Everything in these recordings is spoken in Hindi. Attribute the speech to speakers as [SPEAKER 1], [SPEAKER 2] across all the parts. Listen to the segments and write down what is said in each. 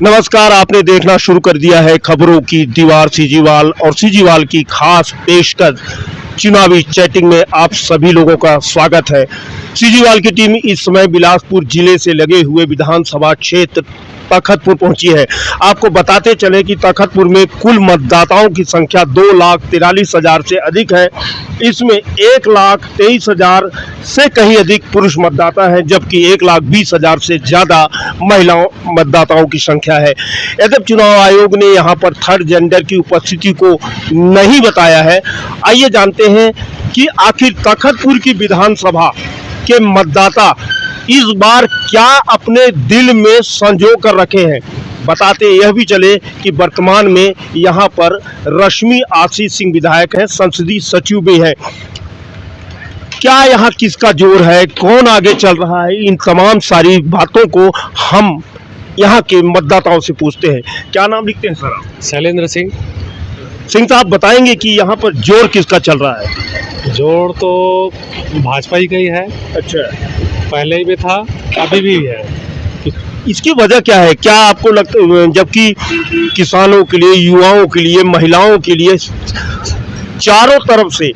[SPEAKER 1] नमस्कार, आपने देखना शुरू कर दिया है खबरों की दीवार सीजीवाल और सीजीवाल की खास पेशकश चुनावी चैटिंग में आप सभी लोगों का स्वागत है। सीजीवाल की टीम इस समय बिलासपुर जिले से लगे हुए विधानसभा क्षेत्र तखतपुर पहुंची है। आपको बताते चले कि तखतपुर में कुल मतदाताओं की संख्या 2,43,000 से अधिक है। इसमें 1,23,000 से कहीं अधिक पुरुष मतदाता हैं, जबकि 1,20,000 से ज़्यादा महिलाओं मतदाताओं की संख्या है। यद्यपि चुनाव आयोग ने यहां पर थर्ड जेंडर की उपस्थिति को नहीं बताया है। आइए जानते हैं कि आखिर तखतपुर की विधानसभा के मतदाता इस बार क्या अपने दिल में संजो कर रखे हैं। बताते यह भी चले कि वर्तमान में यहाँ पर रश्मि आशीष सिंह विधायक हैं, संसदीय सचिव भी हैं। क्या यहाँ किसका जोर है, कौन आगे चल रहा है, इन तमाम सारी बातों को हम यहाँ के मतदाताओं से पूछते हैं। क्या नाम लिखते हैं सर आप?
[SPEAKER 2] शैलेंद्र सिंह।
[SPEAKER 1] साहब बताएंगे कि यहाँ पर जोर किसका चल रहा है?
[SPEAKER 2] जोर तो भाजपा ही का ही है।
[SPEAKER 1] अच्छा,
[SPEAKER 2] पहले भी था, अभी भी है।
[SPEAKER 1] इसकी वजह क्या है? क्या आपको लगता है, जबकि किसानों के लिए, युवाओं के लिए, महिलाओं के लिए चारों तरफ से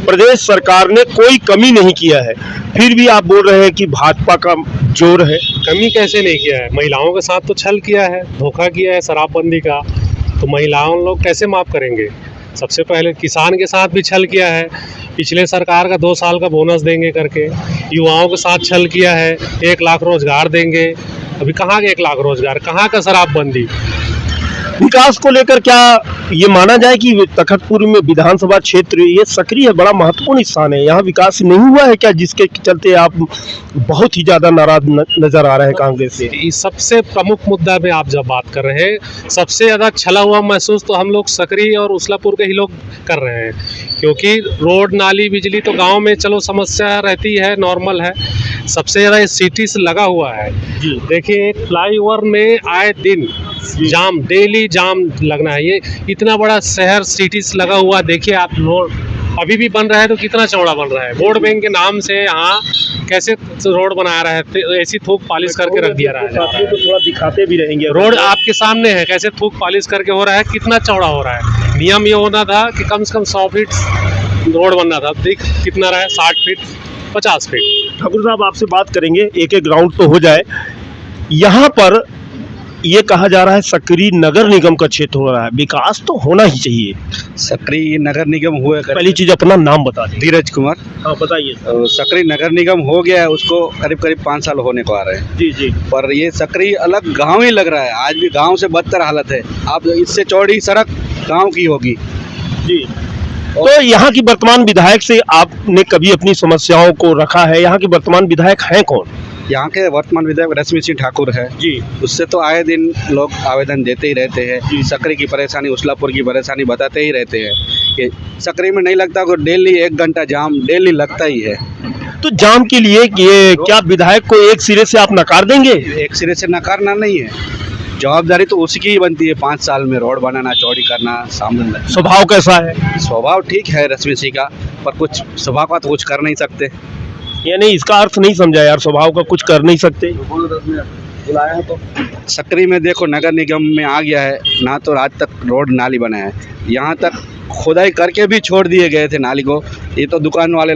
[SPEAKER 1] प्रदेश सरकार ने कोई कमी नहीं किया है, फिर भी आप बोल रहे हैं कि भाजपा का जोर है?
[SPEAKER 2] कमी कैसे नहीं किया है? महिलाओं के साथ तो छल किया है, धोखा किया है शराबबंदी का, तो महिलाओं लोग कैसे माफ करेंगे? सबसे पहले किसान के साथ भी छल किया है, पिछले सरकार का 2 साल का बोनस देंगे करके। युवाओं के साथ छल किया है, 1 लाख रोजगार देंगे। अभी कहाँ के 1 लाख रोजगार, कहाँ का शराबबंदी?
[SPEAKER 1] विकास को लेकर क्या ये माना जाए कि तखतपुर में विधानसभा क्षेत्र ये सक्रिय है, बड़ा महत्वपूर्ण स्थान है, यहाँ विकास नहीं हुआ है क्या, जिसके चलते आप बहुत ही ज्यादा नाराज नजर आ रहे हैं कांग्रेस से?
[SPEAKER 2] इस सबसे प्रमुख मुद्दा में आप जब बात कर रहे हैं, सबसे ज़्यादा छला हुआ महसूस तो हम लोग सकरी और उसलापुर के ही लोग कर रहे हैं, क्योंकि रोड, नाली, बिजली तो गांव में चलो समस्या रहती है, नॉर्मल है। सबसे ज़्यादा इस सिटी से लगा हुआ है। देखिए, एक फ्लाईओवर में आए दिन जाम, डेली जाम लगना है। ये इतना बड़ा शहर सिटी से लगा हुआ, देखिए आप रोड अभी भी बन रहा है तो कितना चौड़ा बन रहा है। वोट बैंक के नाम से यहाँ कैसे रोड बना रहा है, ऐसी थूक पॉलिश करके रख दिया रहा है।
[SPEAKER 1] तो थोड़ा दिखाते भी रहेंगे।
[SPEAKER 2] रोड आपके सामने है, कैसे थूक पॉलिश करके हो रहा है, कितना चौड़ा हो रहा है। नियम ये होना था कि कम से कम 100 फीट रोड बनना था, देख कितना रहा है, 60 फीट, 50 फीट।
[SPEAKER 1] ठाकुर साहब आपसे बात करेंगे, एक एक राउंड तो हो जाए। यहाँ पर ये कहा जा रहा है सकरी नगर निगम का क्षेत्र हो रहा है, विकास तो होना ही चाहिए।
[SPEAKER 3] सकरी नगर निगम हुआ,
[SPEAKER 1] पहली चीज अपना नाम बता दें।
[SPEAKER 3] धीरज कुमार।
[SPEAKER 1] हाँ बताइए।
[SPEAKER 3] सकरी नगर निगम हो गया है, उसको करीब करीब 5 साल होने को आ रहे हैं।
[SPEAKER 1] जी जी।
[SPEAKER 3] पर ये सकरी अलग गांव ही लग रहा है, आज भी गांव से बदतर हालत है। आप इससे चौड़ी सड़क गांव की होगी।
[SPEAKER 1] जी। तो यहाँ की वर्तमान विधायक से आपने कभी अपनी समस्याओं को रखा है? यहाँ के वर्तमान विधायक हैं कौन?
[SPEAKER 3] यहाँ के वर्तमान विधायक रश्मि सिंह ठाकुर है
[SPEAKER 1] जी।
[SPEAKER 3] उससे तो आए दिन लोग आवेदन देते ही रहते हैं। सकरी की परेशानी, उसलापुर की परेशानी बताते ही रहते हैं कि सकरी में नहीं लगता, को डेली 1 घंटा जाम डेली लगता ही है।
[SPEAKER 1] तो जाम के लिए ये क्या विधायक को एक सिरे से आप नकार देंगे?
[SPEAKER 3] एक सिरे से नकारना नहीं है, जवाबदारी तो उसी की ही बनती है। 5 साल में रोड बनाना, चौड़ी करना, सामने।
[SPEAKER 1] स्वभाव कैसा है?
[SPEAKER 3] स्वभाव ठीक है रश्मि सिंह का, पर कुछ स्वभाव का तो कुछ कर नहीं सकते।
[SPEAKER 1] यानी इसका अर्थ नहीं समझा यार, स्वभाव का कुछ कर नहीं सकते।
[SPEAKER 3] बुलाया तो सकरी में देखो, नगर निगम में आ गया है ना, तो आज तक रोड नाली बना है, यहाँ तक खुदाई करके भी छोड़ दिए गए थे नाली को। ये तो दुकान वाले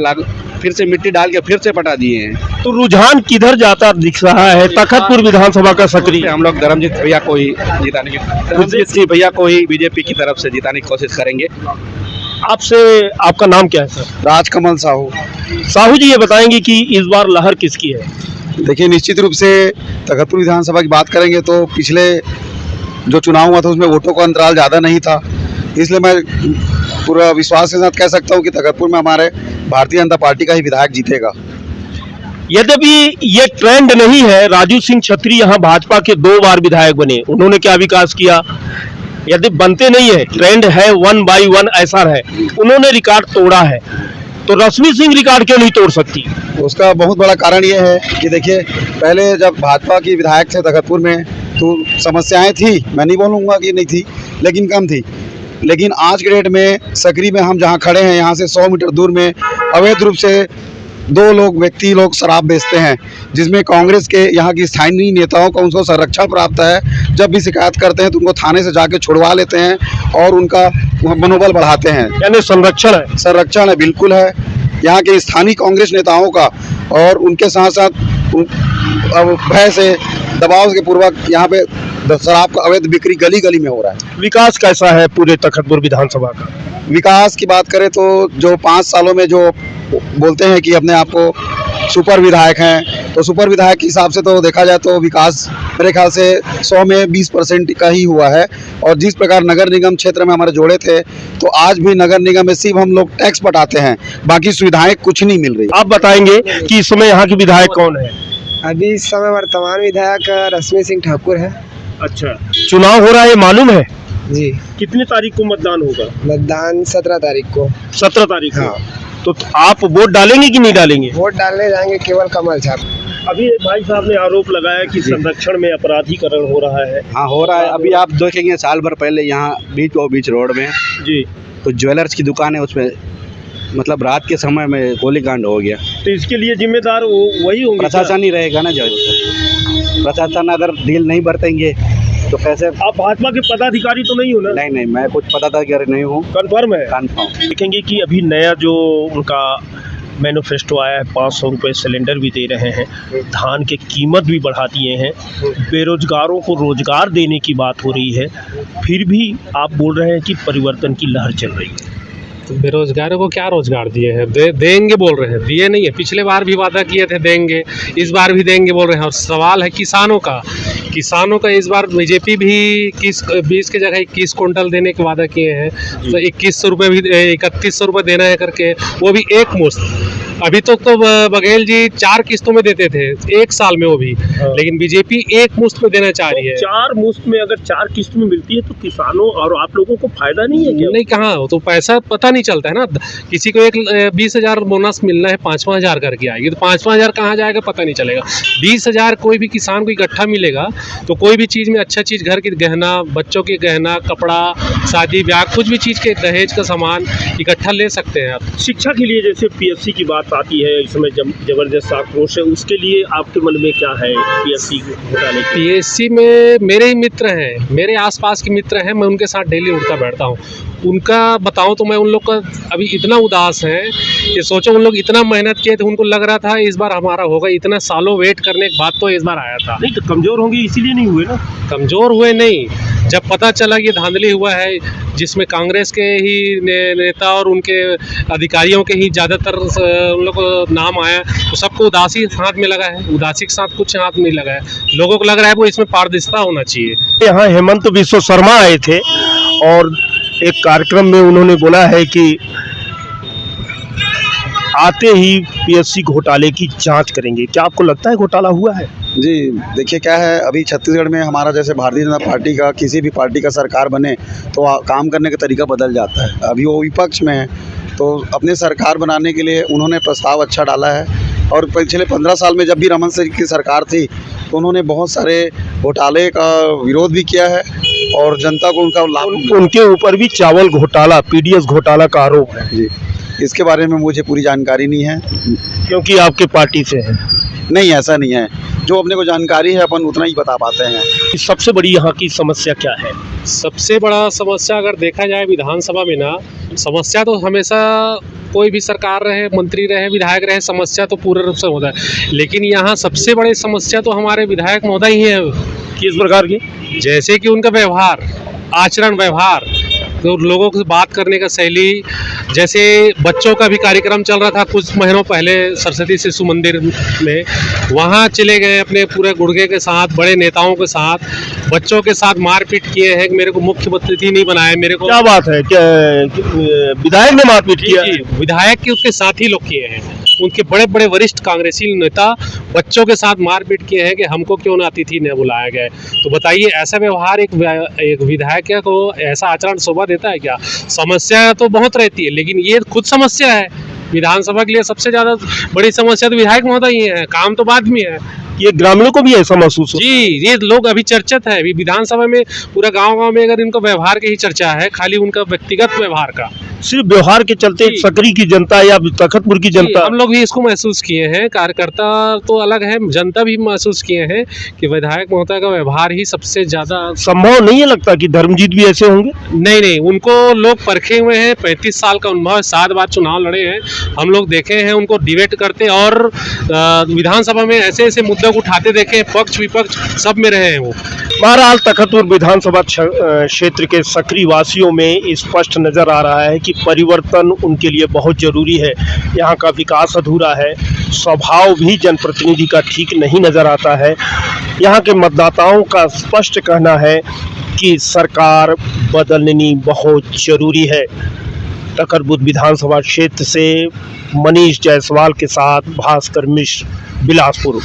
[SPEAKER 3] फिर से मिट्टी डाल के फिर से पटा दिए हैं।
[SPEAKER 1] तो रुझान किधर जाता दिख रहा है तखतपुर विधानसभा का सकरी?
[SPEAKER 3] हम लोग धर्मजीत भैया को ही जिताने की, भैया को ही बीजेपी की तरफ से जिताने की कोशिश करेंगे।
[SPEAKER 1] आपसे, आपका नाम क्या है सर?
[SPEAKER 3] राजकमल साहू।
[SPEAKER 1] साहू जी, ये बताएंगे कि इस बार लहर किसकी है?
[SPEAKER 4] देखिए, निश्चित रूप से तखतपुर विधानसभा की बात करेंगे तो पिछले जो चुनाव हुआ था उसमें वोटों का अंतराल ज़्यादा नहीं था, इसलिए मैं पूरा विश्वास के साथ कह सकता हूं कि तखतपुर में हमारे भारतीय जनता पार्टी का ही विधायक जीतेगा।
[SPEAKER 1] यद्यपि ये ट्रेंड नहीं है, राजू सिंह छत्री यहाँ भाजपा के 2 बार विधायक बने, उन्होंने क्या विकास किया? यदि बनते नहीं है, ट्रेंड है 1 by 1 ऐसा है, उन्होंने रिकॉर्ड तोड़ा है, तो रश्मि सिंह रिकॉर्ड क्यों नहीं तोड़ सकती?
[SPEAKER 4] उसका बहुत बड़ा कारण ये है कि देखिए, पहले जब भाजपा की विधायक थे तखतपुर में तो समस्याएं थी, मैं नहीं बोलूँगा कि नहीं थी, लेकिन कम थी। लेकिन आज के डेट में सकरी में हम जहाँ खड़े हैं, यहाँ से 100 मीटर दूर में अवैध रूप से व्यक्ति लोग शराब बेचते हैं, जिसमें कांग्रेस के यहाँ की स्थानीय नेताओं को उनको संरक्षण प्राप्त है। जब भी शिकायत करते हैं तो उनको थाने से जाके छुड़वा लेते हैं और उनका मनोबल बढ़ाते हैं।
[SPEAKER 1] यानी
[SPEAKER 4] संरक्षण है, बिल्कुल है यहाँ के स्थानीय कांग्रेस नेताओं का। और उनके साथ साथ भय से दबाव के पूर्वक यहाँ पे शराब का अवैध बिक्री गली गली में हो रहा है।
[SPEAKER 1] विकास कैसा है पूरे तखतपुर विधानसभा का?
[SPEAKER 4] विकास की बात करें तो जो 5 सालों में जो बोलते हैं कि अपने आप को सुपर विधायक हैं, तो सुपर विधायक के हिसाब से तो देखा जाए तो विकास मेरे ख्याल से 100 में 20% का ही हुआ है। और जिस प्रकार नगर निगम क्षेत्र में हमारे जोड़े थे, तो आज भी नगर निगम में सिर्फ हम लोग टैक्स पटाते हैं, बाकी सुविधाएं कुछ नहीं मिल रही।
[SPEAKER 1] आप बताएंगे कि इस समय यहाँ के विधायक कौन है?
[SPEAKER 5] अभी इस समय वर्तमान विधायक रश्मि सिंह ठाकुर है।
[SPEAKER 1] अच्छा, चुनाव हो रहा है ये मालूम है?
[SPEAKER 5] जी,
[SPEAKER 1] कितनी तारीख को मतदान होगा?
[SPEAKER 5] मतदान 17 तारीख को।
[SPEAKER 1] 17 तारीख को।
[SPEAKER 5] हाँ।
[SPEAKER 1] तो आप वोट डालेंगे कि नहीं डालेंगे?
[SPEAKER 5] वोट डालने जाएंगे केवल कमल छाप।
[SPEAKER 1] अभी भाई साहब ने आरोप लगाया कि संरक्षण में अपराधीकरण हो रहा है।
[SPEAKER 3] हाँ, हो रहा है। अभी आप देखेंगे साल भर पहले यहाँ बीच रोड में
[SPEAKER 1] जी,
[SPEAKER 3] तो ज्वेलर्स की दुकान है, उसमें मतलब रात के समय में गोलीकांड हो गया।
[SPEAKER 1] तो इसके लिए जिम्मेदार वही होंगे?
[SPEAKER 3] प्रशासन ही रहेगा ना। जो प्रशासन अगर डील नहीं बरतेंगे तो कैसे?
[SPEAKER 1] आप भाजपा के पदाधिकारी तो नहीं हो ना?
[SPEAKER 3] नहीं, मैं कुछ पदाधिकारी नहीं हूँ।
[SPEAKER 1] कंफर्म है?
[SPEAKER 3] कन्फर्म।
[SPEAKER 1] देखेंगे कि अभी नया जो उनका मैनिफेस्टो आया है, 500 रुपये सिलेंडर भी दे रहे हैं, धान की कीमत भी बढ़ा दिए हैं, बेरोजगारों को रोजगार देने की बात हो रही है, फिर भी आप बोल रहे हैं कि परिवर्तन की लहर चल रही है।
[SPEAKER 2] तो बेरोजगारों को क्या रोजगार दिए हैं? देंगे बोल रहे हैं, दिए नहीं है। पिछले बार भी वादा किए थे देंगे, इस बार भी देंगे बोल रहे हैं। और सवाल है किसानों का इस बार बीजेपी भी 20 की जगह 21 कुंटल देने का वादा किए हैं। तो 2100 रुपये भी 3100 रुपये देना है करके, वो भी एक मुश्त। अभी तो बघेल जी 4 किस्तों में देते थे, 1 साल में वो भी। लेकिन बीजेपी एक मुश्त में देना चाह रही है।
[SPEAKER 1] 4 मुश्त में अगर 4 किस्त में मिलती है तो किसानों और आप लोगों को फायदा नहीं है क्या?
[SPEAKER 2] नहीं, कहाँ तो पैसा पता नहीं चलता है ना। किसी को 20,000 बोनस मिलना है, 5-5 करके आएगी, तो 5-5 कहाँ जाएगा पता नहीं चलेगा। 20,000 कोई भी किसान को इकट्ठा मिलेगा तो कोई भी चीज़ में अच्छा चीज़, घर की गहना, बच्चों के गहना, कपड़ा, शादी ब्याह, कुछ भी चीज़ के दहेज का सामान इकट्ठा ले सकते हैं आप।
[SPEAKER 1] शिक्षा के लिए जैसे पीएससी की बात आती है, इसमें जबरदस्त आक्रोश है, उसके लिए आपके मन में क्या है? पीएससी घोटाले
[SPEAKER 2] पीएससी में मेरे ही मित्र हैं, मेरे आसपास के मित्र हैं, मैं उनके साथ डेली उठता बैठता हूँ। उनका बताऊं तो मैं उन लोग का अभी इतना उदास है कि सोचो, उन लोग इतना मेहनत किए थे, उनको लग रहा था इस बार हमारा होगा, इतना सालों वेट करने के बाद तो इस बार आया था।
[SPEAKER 1] नहीं तो कमज़ोर होंगे इसीलिए नहीं हुए ना?
[SPEAKER 2] कमज़ोर हुए नहीं, जब पता चला कि धांधली हुआ है, जिसमें कांग्रेस के ही नेता और उनके अधिकारियों के ही ज़्यादातर उन लोग को नाम आया, तो सबको उदासी हाथ में लगा है। उदासी के साथ कुछ हाथ नहीं लगा है, लोगों को लग रहा है वो इसमें पारदर्शिता होना चाहिए।
[SPEAKER 1] यहाँ हेमंत बिस्व शर्मा आए थे और एक कार्यक्रम में उन्होंने बोला है कि आते ही पीएससी घोटाले की जांच करेंगे। क्या आपको लगता है घोटाला हुआ है?
[SPEAKER 4] जी, देखिए क्या है, अभी छत्तीसगढ़ में हमारा जैसे भारतीय जनता पार्टी का किसी भी पार्टी का सरकार बने तो काम करने का तरीका बदल जाता है। अभी वो विपक्ष में है, तो अपने सरकार बनाने के लिए उन्होंने प्रस्ताव अच्छा डाला है। और पिछले 15 साल में जब भी रमन सिंह की सरकार थी तो उन्होंने बहुत सारे घोटाले का विरोध भी किया है और जनता को उनका लाभ।
[SPEAKER 1] उनके ऊपर भी चावल घोटाला, पीडीएस घोटाला का आरोप है।
[SPEAKER 4] जी, इसके बारे में मुझे पूरी जानकारी नहीं है,
[SPEAKER 1] क्योंकि आपके पार्टी से है।
[SPEAKER 4] नहीं ऐसा नहीं है, जो अपने को जानकारी है अपन उतना ही बता पाते हैं।
[SPEAKER 1] सबसे बड़ी यहाँ की समस्या क्या है?
[SPEAKER 2] सबसे बड़ा समस्या अगर देखा जाए विधानसभा में ना, समस्या तो हमेशा कोई भी सरकार रहे, मंत्री रहे, विधायक रहे, समस्या तो पूर्ण रूप से होता है। लेकिन यहाँ सबसे बड़ी समस्या तो हमारे विधायक महोदय ही है।
[SPEAKER 1] किस प्रकार की?
[SPEAKER 2] जैसे कि उनका व्यवहार, आचरण, व्यवहार, तो लोगों से बात करने का शैली। जैसे बच्चों का भी कार्यक्रम चल रहा था कुछ महीनों पहले सरस्वती शिशु मंदिर में, वहाँ चले गए अपने पूरे गुड़गे के साथ, बड़े नेताओं के साथ, बच्चों के साथ मारपीट किए हैं कि मेरे को मुख्य अतिथि नहीं बनाया। मेरे को
[SPEAKER 1] क्या बात है? क्या विधायक ने मारपीट किया?
[SPEAKER 2] विधायक के उसके साथ ही लोग किए हैं, उनके बड़े बड़े वरिष्ठ कांग्रेसी नेता बच्चों के साथ मारपीट किए हैं कि हमको क्यों ना अतिथि न बुलाया गया। तो बताइए, ऐसा व्यवहार एक विधायक को ऐसा आचरण शोभा देता है क्या? समस्या तो बहुत रहती है, लेकिन ये खुद समस्या है। विधानसभा के लिए सबसे ज़्यादा बड़ी समस्या तो विधायक महोदय ही है, काम तो बाद में है।
[SPEAKER 1] ये ग्रामीणों को भी ऐसा महसूस हो?
[SPEAKER 2] जी, ये लोग अभी चर्चित है, अभी विधानसभा में पूरा गांव-गांव में अगर इनको व्यवहार की ही चर्चा है, खाली उनका व्यक्तिगत व्यवहार का।
[SPEAKER 1] सिर्फ व्यवहार के चलते
[SPEAKER 2] जी।
[SPEAKER 1] सकरी की जनता या तखतपुर की जनता,
[SPEAKER 2] हम लोग भी इसको महसूस किए हैं, कार्यकर्ता तो अलग है, जनता भी महसूस किए हैं कि विधायक महोदय का व्यवहार ही सबसे ज्यादा।
[SPEAKER 1] संभव नहीं है लगता कि धर्मजीत भी ऐसे होंगे?
[SPEAKER 2] नहीं, उनको लोग परखे हुए हैं, 35 साल का अनुभव है, 7 बार चुनाव लड़े हैं, हम लोग देखे हैं उनको डिबेट करते और विधानसभा में ऐसे मुद्दे को उठाते देखे हैं, पक्ष विपक्ष सब में रहे हैं वो।
[SPEAKER 1] बहरहाल तखतपुर विधानसभा क्षेत्र के सकरी वासियों में स्पष्ट नजर आ रहा है कि परिवर्तन उनके लिए बहुत जरूरी है। यहाँ का विकास अधूरा है, स्वभाव भी जनप्रतिनिधि का ठीक नहीं नजर आता है। यहाँ के मतदाताओं का स्पष्ट कहना है कि सरकार बदलनी बहुत जरूरी है। तखतपुर विधानसभा क्षेत्र से मनीष जायसवाल के साथ भास्कर मिश्र, बिलासपुर।